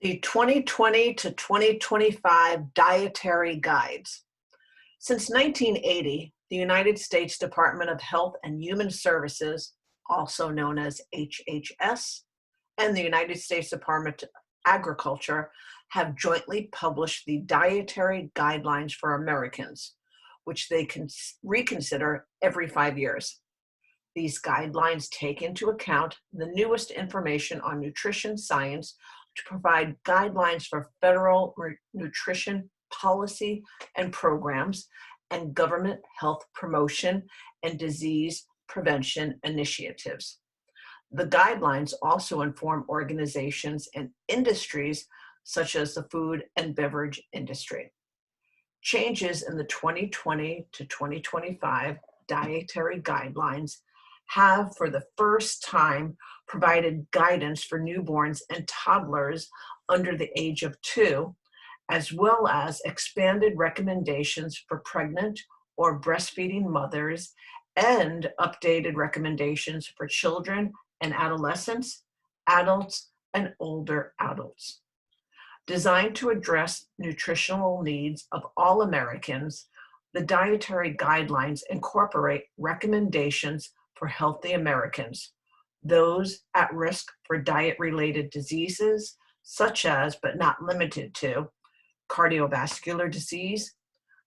The 2020 to 2025 Dietary Guides. Since 1980, the United States Department of Health and Human Services, also known as HHS, and the United States Department of Agriculture have jointly published the Dietary Guidelines for Americans, which they can reconsider every 5 years. These guidelines take into account the newest information on nutrition science to provide guidelines for federal nutrition policy and programs and government health promotion and disease prevention initiatives. The guidelines also inform organizations and industries such as the food and beverage industry. Changes in the 2020 to 2025 Dietary Guidelines have, for the first time, provided guidance for newborns and toddlers under the age of 2, as well as expanded recommendations for pregnant or breastfeeding mothers and updated recommendations for children and adolescents, adults, and older adults. Designed to address nutritional needs of all Americans, the Dietary Guidelines incorporate recommendations for healthy Americans, those at risk for diet-related diseases, such as, but not limited to, cardiovascular disease,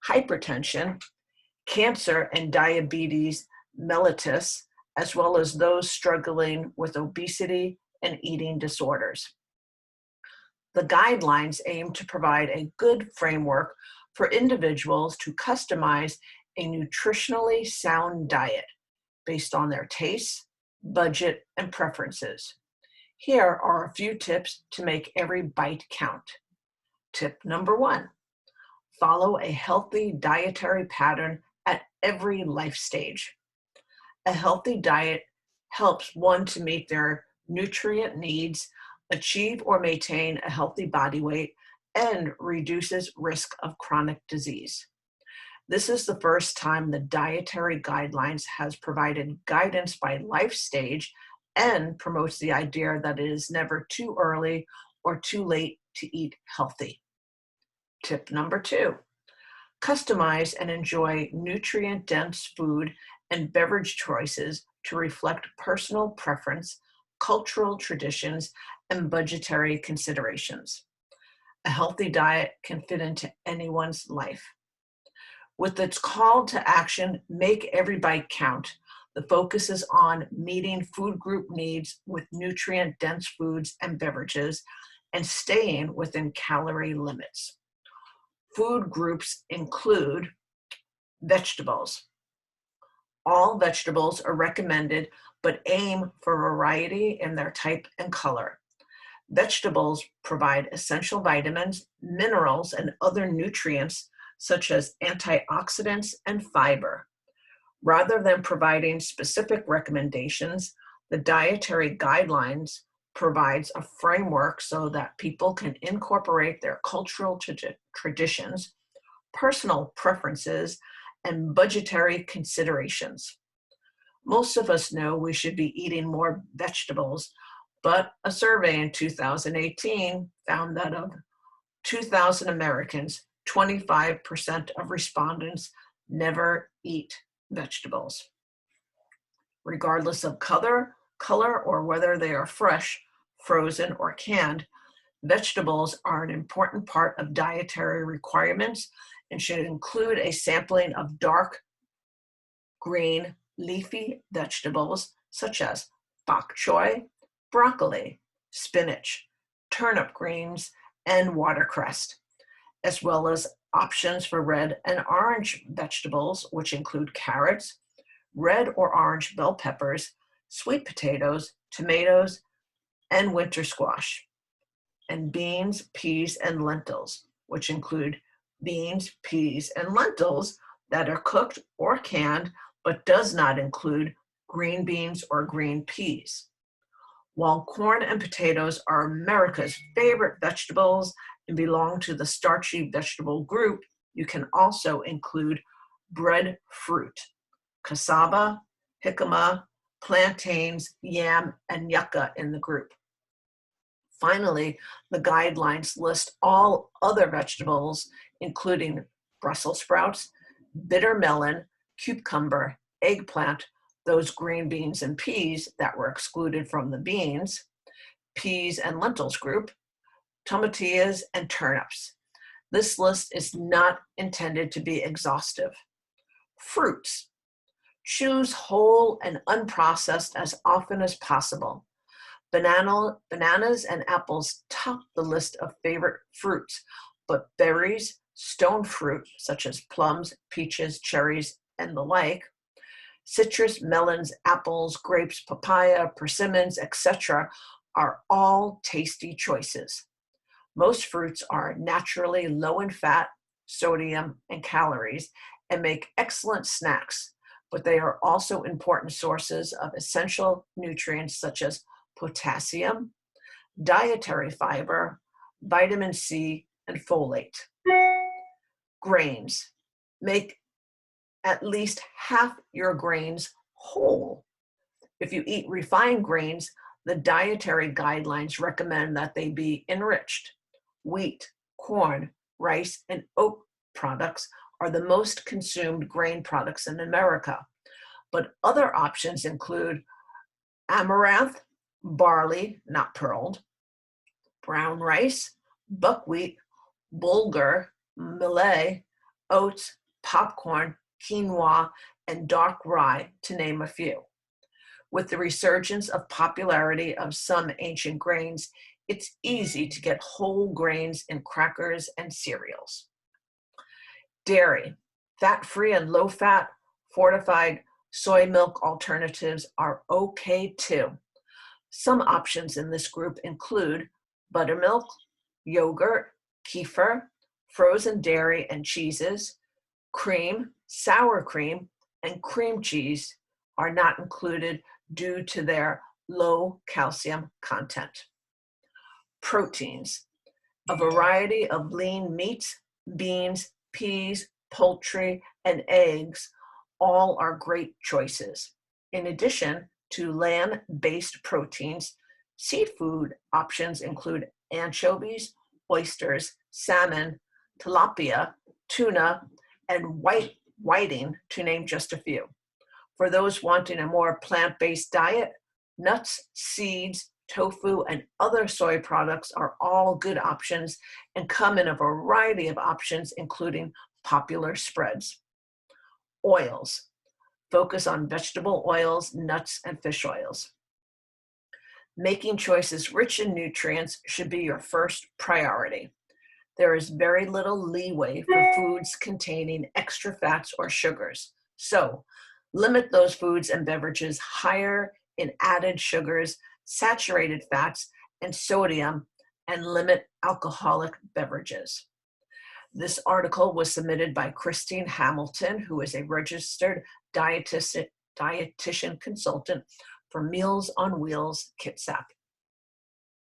hypertension, cancer and diabetes mellitus, as well as those struggling with obesity and eating disorders. The guidelines aim to provide a good framework for individuals to customize a nutritionally sound diet based on their tastes, budget, and preferences. Here are a few tips to make every bite count. Tip number 1, follow a healthy dietary pattern at every life stage. A healthy diet helps one to meet their nutrient needs, achieve or maintain a healthy body weight, and reduces risk of chronic disease. This is the first time the Dietary Guidelines has provided guidance by life stage and promotes the idea that it is never too early or too late to eat healthy. Tip number 2, customize and enjoy nutrient-dense food and beverage choices to reflect personal preference, cultural traditions, and budgetary considerations. A healthy diet can fit into anyone's life. With its call to action, make every bite count, the focus is on meeting food group needs with nutrient-dense foods and beverages and staying within calorie limits. Food groups include vegetables. All vegetables are recommended, but aim for variety in their type and color. Vegetables provide essential vitamins, minerals, and other nutrients such as antioxidants and fiber. Rather than providing specific recommendations, the Dietary Guidelines provides a framework so that people can incorporate their cultural traditions, personal preferences, and budgetary considerations. Most of us know we should be eating more vegetables, but a survey in 2018 found that of 2,000 Americans, 25% of respondents never eat vegetables. Regardless of color, or whether they are fresh, frozen, or canned, vegetables are an important part of dietary requirements and should include a sampling of dark green leafy vegetables such as bok choy, broccoli, spinach, turnip greens, and watercress, as well as options for red and orange vegetables, which include carrots, red or orange bell peppers, sweet potatoes, tomatoes, and winter squash, and beans, peas, and lentils, which include beans, peas, and lentils that are cooked or canned, but does not include green beans or green peas. While corn and potatoes are America's favorite vegetables and belong to the starchy vegetable group, you can also include breadfruit, cassava, jicama, plantains, yam, and yucca in the group. Finally, the guidelines list all other vegetables, including Brussels sprouts, bitter melon, cucumber, eggplant, those green beans and peas that were excluded from the beans, peas and lentils group, tomatillos, and turnips. This list is not intended to be exhaustive. Fruits. Choose whole and unprocessed as often as possible. Bananas and apples top the list of favorite fruits, but berries, stone fruit, such as plums, peaches, cherries, and the like, citrus, melons, apples, grapes, papaya, persimmons, etc., are all tasty choices. Most fruits are naturally low in fat, sodium, and calories and make excellent snacks, but they are also important sources of essential nutrients such as potassium, dietary fiber, vitamin C, and folate. Grains. Make at least half your grains whole. If you eat refined grains, the dietary guidelines recommend that they be enriched. Wheat, corn, rice, and oat products are the most consumed grain products in America, but other options include amaranth, barley, not pearled, brown rice, buckwheat, bulgur, millet, oats, popcorn, quinoa, and dark rye, to name a few. With the resurgence of popularity of some ancient grains, it's easy to get whole grains in crackers and cereals. Dairy. Fat-free and low-fat, fortified soy milk alternatives are okay too. Some options in this group include buttermilk, yogurt, kefir, frozen dairy and cheeses, cream, sour cream, and cream cheese are not included due to their low calcium content. Proteins. A variety of lean meats, beans, peas, poultry, and eggs all are great choices. In addition to land-based proteins, seafood options include anchovies, oysters, salmon, tilapia, tuna, and whiting, to name just a few. For those wanting a more plant-based diet, nuts, seeds, tofu, and other soy products are all good options and come in a variety of options, including popular spreads. Oils. Focus on vegetable oils, nuts, and fish oils. Making choices rich in nutrients should be your first priority. There is very little leeway for foods containing extra fats or sugars. So, limit those foods and beverages higher in added sugars, saturated fats, and sodium, and limit alcoholic beverages. This article was submitted by Christine Hamilton, who is a registered dietitian consultant for Meals on Wheels, Kitsap.